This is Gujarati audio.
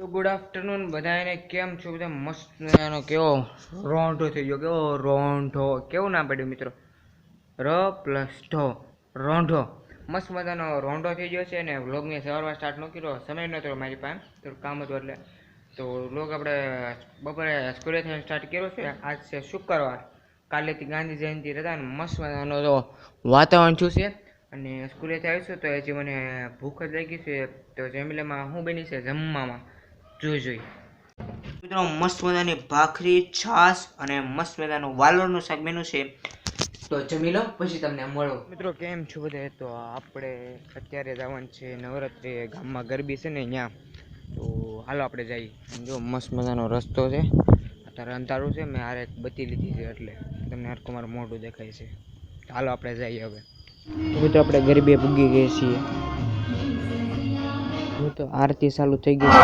તો ગુડ આફ્ટરનૂન બધાને, કેમ છો બધા? મસ્ત મજાનો કેવો રોંઢો થઈ ગયો, કેવો રોંઢો, કેવું નામ પડ્યું મિત્રો? ર પ્લસ ઢો, રોંઢો. મસ્ત મજાનો રોંઢો થઈ ગયો છે અને વ્લોગને સવારમાં સ્ટાર્ટ ન કર્યો, સમય નહોતો મારી પાસે, થોડું કામ હતું એટલે. તો વ્લોગ આપણે બપોરે સ્કૂલેથી સ્ટાર્ટ કર્યો છે. આજ છે શુક્રવાર, કાલેથી ગાંધી જયંતિ હતા ને મસ્ત મજાનો તો વાતાવરણ છું છે. અને સ્કૂલેથી આવીશું તો હજી મને ભૂખ જ લાગી છે. તો જમીલામાં શું બની છે જમવામાં જોઈ મિત્રો, મસ્ત મજાની ભાખરી, છાશ અને મસ્ત મજાનું વાલોરનું શાક બન્યું છે. તો જમી લો પછી તમને મળો. મિત્રો કેમ છો બધા? તો આપણે અત્યારે જવાનું છે નવરાત્રી, ગામમાં ગરબી છે ને ત્યાં. તો હાલો આપણે જઈએ. જો મસ્ત મજાનો રસ્તો છે, અત્યારે અંધારું છે, મેં હારે એક બત્તી લીધી છે એટલે તમને હરખું મારું મોઢું દેખાય છે. હાલો આપણે જઈએ હવે. તો મિત્રો આપણે ગરબે પૂગી ગઈ છીએ. તો આરતી ચાલુ થઈ ગઈ છે.